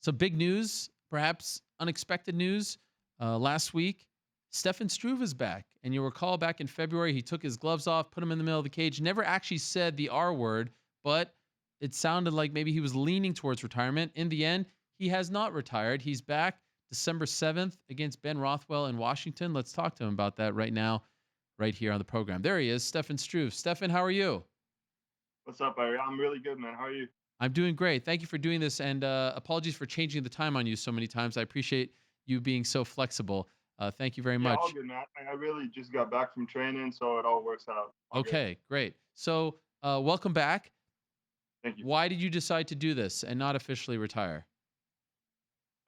So big news, perhaps unexpected news. Last week, Stefan Struve is back, and you'll recall back in February he took his gloves off, put them in the middle of the cage, never actually said the R word, but it sounded like maybe he was leaning towards retirement. In the end, he has not retired. He's back December 7th against Ben Rothwell in Washington. Let's talk to him about that right now, right here on the program. There he is, Stefan Struve. Stefan, how are you? What's up, Ariel? I'm really good, man. How are you? I'm doing great. Thank you for doing this, and apologies for changing the time on you so many times. I appreciate you being so flexible. Thank you very Yeah, all much. good, man. I really just got back from training, so it all works out. All good. Okay, great. So, welcome back. Thank you. Why did you decide to do this and not officially retire?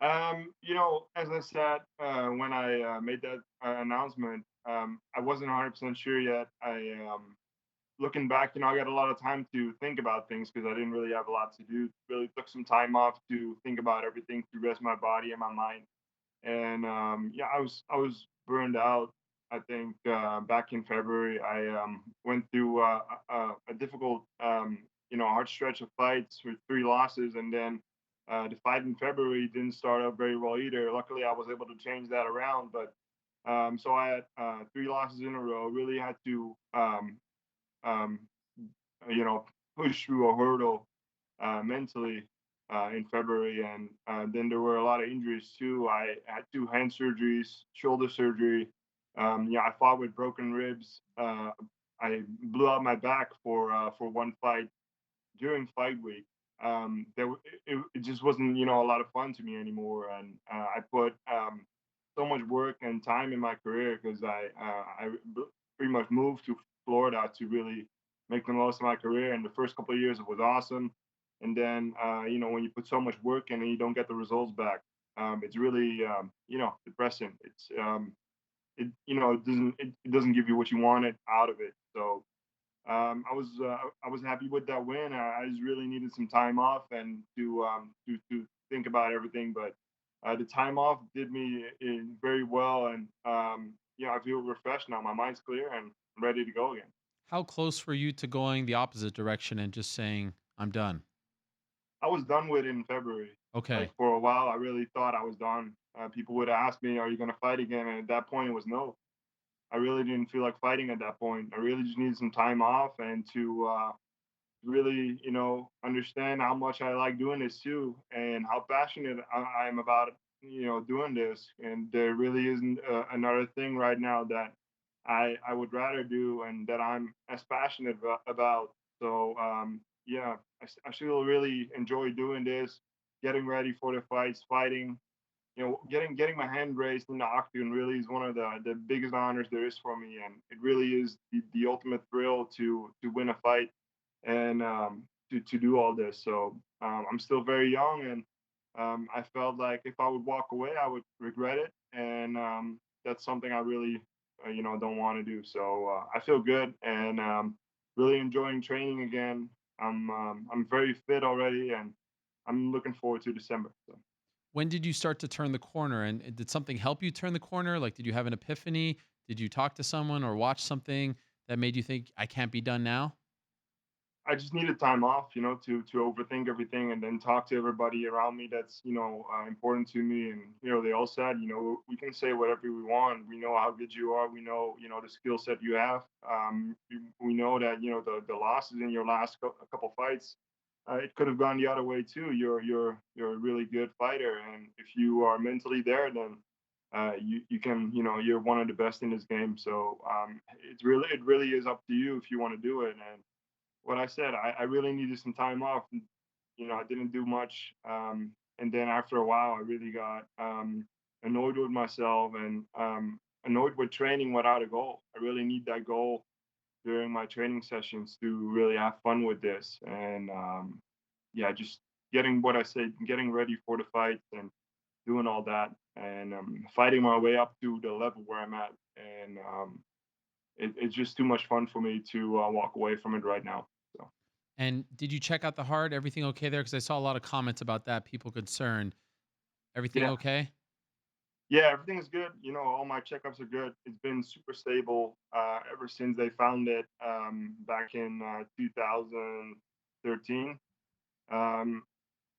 As I said, when I made that announcement, I wasn't 100% sure yet. Looking back, I got a lot of time to think about things because I didn't really have a lot to do. Really took some time off to think about everything, to rest my body and my mind. And yeah, I was burned out. I think back in February, I went through a difficult, hard stretch of fights with three losses, and then the fight in February didn't start out very well either. Luckily, I was able to change that around, but so I had three losses in a row. Really had to, um, you know, push through a hurdle mentally in February, and then there were a lot of injuries too. I had two hand surgeries, shoulder surgery. Yeah, I fought with broken ribs. I blew out my back for one fight during fight week. It just wasn't a lot of fun to me anymore, and I put so much work and time in my career because pretty much moved to Florida to really make the most of my career. And the first couple of years it was awesome, and then when you put so much work in and you don't get the results back, it's really depressing. It doesn't give you what you wanted out of it. So I was happy with that win. I just really needed some time off and to think about everything. But the time off did me in very well, and I feel refreshed now. My mind's clear and I'm ready to go again. How close were you to going the opposite direction and just saying, I'm done? I was done with it in February. Like Okay. for a while, I really thought I was done. People would ask me, "Are you going to fight again?" And at that point, it was no. I really didn't feel like fighting at that point. I really just needed some time off and to really, understand how much I like doing this too, and how passionate I am about, doing this. And there really isn't another thing right now that I would rather do and that I'm as passionate about. So yeah, I still really enjoy doing this, getting ready for the fights, fighting. Getting my hand raised in the octagon really is one of the biggest honors there is for me, and it really is the ultimate thrill to win a fight and to do all this. So I'm still very young, and I felt like if I would walk away, I would regret it, and that's something I really, don't want to do. So I feel good and really enjoying training again. I'm very fit already, and I'm looking forward to December. So. When did you start to turn the corner? And did something help you turn the corner? Like, did you have an epiphany? Did you talk to someone or watch something that made you think, I can't be done now? I just needed time off, to overthink everything and then talk to everybody around me that's important to me. And they all said, we can say whatever we want. We know how good you are. We know the skill set you have. We know that the losses in your last a couple fights, it could have gone the other way too. You're a really good fighter, and if you are mentally there, then you can you're one of the best in this game. So it really is up to you if you want to do it. And what I said, I really needed some time off. I didn't do much. And then after a while, I really got annoyed with myself and annoyed with training without a goal. I really need that goal during my training sessions to really have fun with this. And yeah, just getting what I said, getting ready for the fights and doing all that and fighting my way up to the level where I'm at. And it's just too much fun for me to walk away from it right now. So. And did you check out the heart? Everything okay there? Because I saw a lot of comments about that. People concerned. Everything Yeah, okay? yeah, everything is good. All my checkups are good. It's been super stable ever since they found it back in 2013. Um,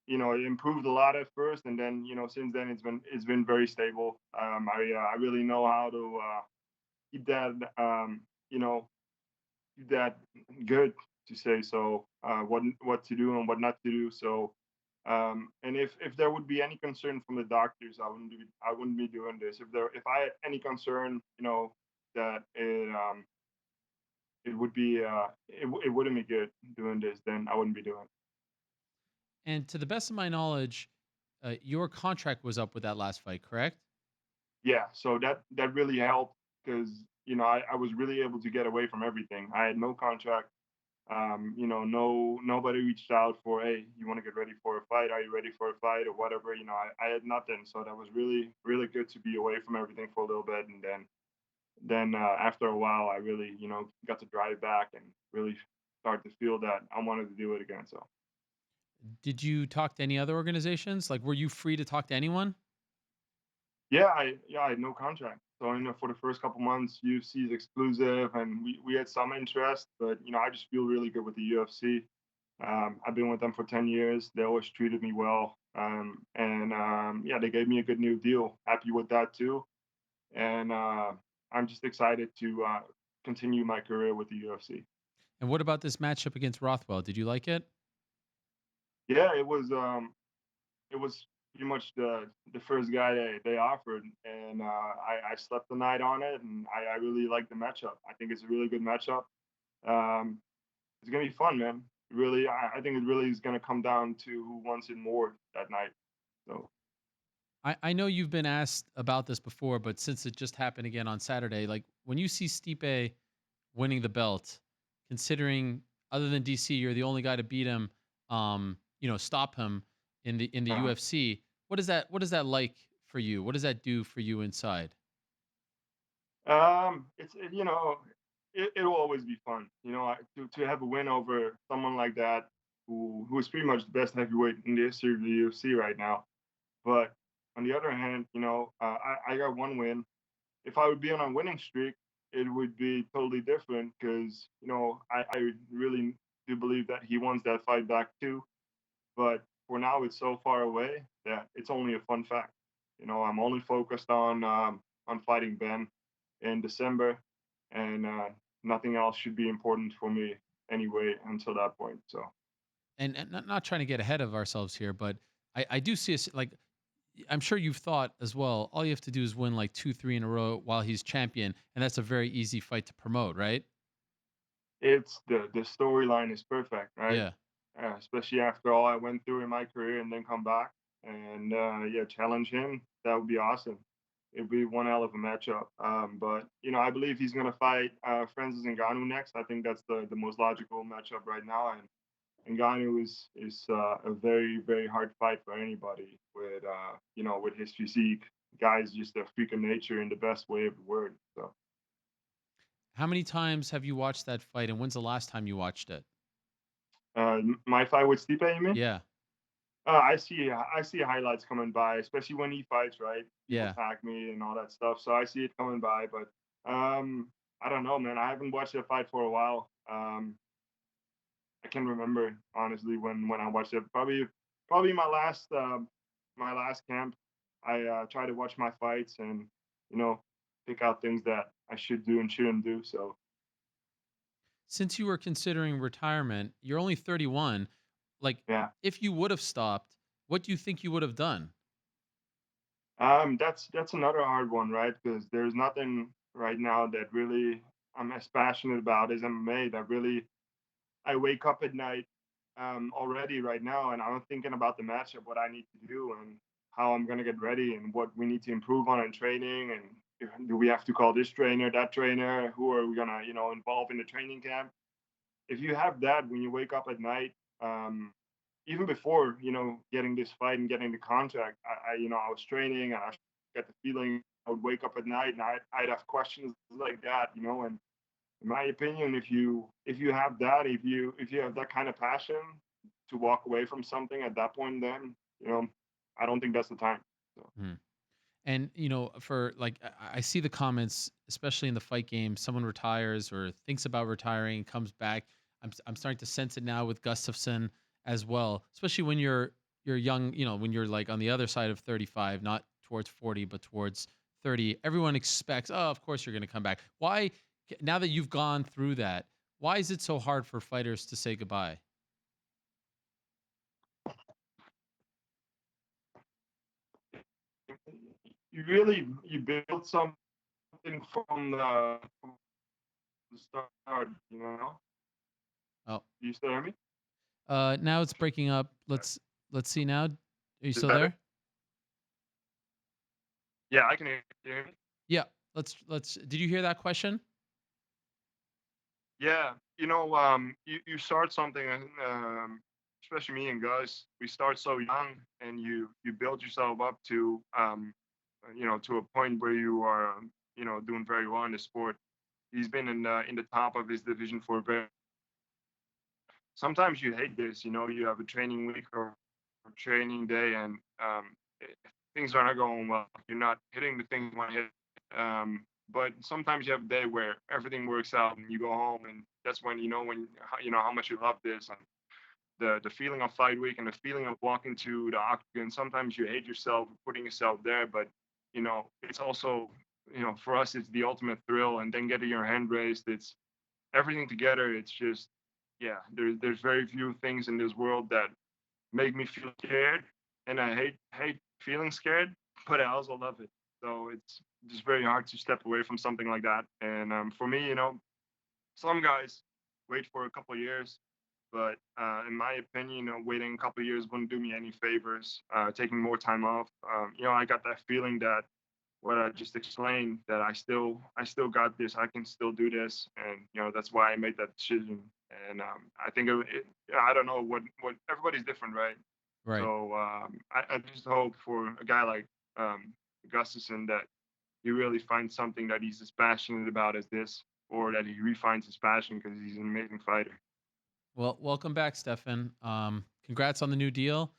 it improved a lot at first, and then since then it's been very stable. I really know how to keep that you know keep that good, to say so. What to do and what not to do. So and if there would be any concern from the doctors, I wouldn't be doing this. If I had any concern, that it wouldn't be good doing this, then I wouldn't be doing it. And to the best of my knowledge, your contract was up with that last fight, correct? Yeah, so that really helped because I was really able to get away from everything. I had no contract. Nobody reached out for, hey, you want to get ready for a fight? Are you ready for a fight or whatever? I had nothing, so that was really really good to be away from everything for a little bit, and then after a while, I really got to drive back and really start to feel that I wanted to do it again. So Did you talk to any other organizations? Like, were you free to talk to anyone? I had no contract. So for the first couple months, UFC is exclusive, and we had some interest, but I just feel really good with the UFC. I've been with them for 10 years. They always treated me well, and yeah, they gave me a good new deal. Happy with that too, and I'm just excited to continue my career with the UFC. And what about this matchup against Rothwell? Did you like it? Yeah, it was pretty much the first guy they offered, and I slept the night on it, and I really like the matchup. I think it's a really good matchup. Um, it's gonna be fun, man. Really, I think it really is gonna come down to who wants it more that night. So I know you've been asked about this before, but since it just happened again on Saturday, like when you see Stipe winning the belt, considering other than DC, you're the only guy to beat him, stop him in the uh, UFC. What is that like for you? What does that do for you inside? it'll always be fun. To have a win over someone like that, who is pretty much the best heavyweight in the history of the UFC right now. But on the other hand, I got one win. If I would be on a winning streak, it would be totally different because I really do believe that he wants that fight back too. But for now, it's so far away that it's only a fun fact. I'm only focused on fighting Ben in December, and nothing else should be important for me anyway until that point. So And not trying to get ahead of ourselves here, but I do see us like I'm sure you've thought as well. All you have to do is win like two, three in a row while he's champion, and that's a very easy fight to promote, right? it's the storyline is perfect, right? Yeah. Especially after all I went through in my career and then come back and yeah, challenge him. That would be awesome. It'd be one hell of a matchup. But I believe he's gonna fight Francis Ngannou next. I think that's the most logical matchup right now. And Ngannou is a very very hard fight for anybody with with his physique. Guy's just a freak of nature in the best way of the word. So How many times have you watched that fight, and when's the last time you watched it? my fight with Stipe, you mean? Yeah. I see highlights coming by, especially when he fights. Right, people Yeah. tag me and all that stuff, so I see it coming by. But I don't know, man. I haven't watched a fight for a while. I can remember honestly when I watched it. Probably my last camp. I try to watch my fights and you know pick out things that I should do and shouldn't do. So Since you were considering retirement, you're only 31. Like, yeah, if you would have stopped, what do you think you would have done? that's another hard one, right? Because there's nothing right now that really I'm as passionate about as MMA. That really I wake up at night already right now, and I'm thinking about the matchup, what I need to do, and how I'm gonna get ready, and what we need to improve on in training, and do we have to call this trainer, that trainer, who are we gonna involve in the training camp? If you have that when you wake up at night, even before getting this fight and getting the contract, I was training, and I get the feeling I would wake up at night and I'd have questions like that, and in my opinion, if you have that, if you have that kind of passion to walk away from something at that point, then I don't think that's the time. So Hmm. And for like, I see the comments, especially in the fight game. Someone retires or thinks about retiring, comes back. I'm starting to sense it now with Gustafson as well. Especially when you're you're young, when you're like on the other side of 35, not towards 40, but towards 30, everyone expects, oh, of course you're going to come back. Why, now that you've gone through that, why is it so hard for fighters to say goodbye? You build something from the start. Oh, Do you still hear me? now it's breaking up. Let's see now. Are you Is still better? there? Yeah, I can hear you. Hear me? Yeah. Did you hear that question? Yeah, you start something, and especially me and Gus, we start so young, and you build yourself up to a point where you are, doing very well in the sport. He's been in the top of his division for a very. Sometimes you hate this, you have a training week or training day, and things are not going well. You're not hitting the things you want to hit. But sometimes you have a day where everything works out, and you go home, and that's when you know how much you love this, and the feeling of fight week and the feeling of walking to the octagon. Sometimes you hate yourself for putting yourself there, but it's also, for us, it's the ultimate thrill, and then getting your hand raised, it's everything together. It's just, yeah, there's very few things in this world that make me feel scared, and I hate feeling scared, but I also love it. So it's just very hard to step away from something like that. And for me, some guys wait for a couple of years, but in my opinion, waiting a couple of years wouldn't do me any favors. Taking more time off, I got that feeling that what I just explained, that I still got this. I can still do this, and that's why I made that decision. And I think I don't know what everybody's different, right? Right. So I just hope for a guy like Gustafsson that he really finds something that he's as passionate about as this, or that he refines his passion, because he's an amazing fighter. Well, welcome back, Stefan. Congrats on the new deal.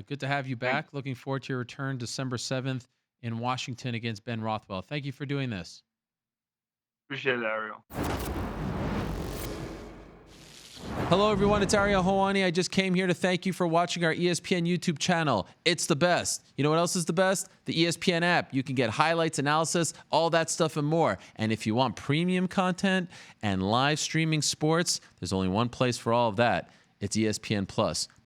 Good to have you Thank back. Looking forward to your return December 7th in Washington against Ben Rothwell. Thank you for doing this. Appreciate it, Ariel. Hello, everyone. It's Ariel Helwani. I just came here to thank you for watching our ESPN YouTube channel. It's the best. You know what else is the best? The ESPN app. You can get highlights, analysis, all that stuff and more. And if you want premium content and live streaming sports, there's only one place for all of that. It's ESPN Plus.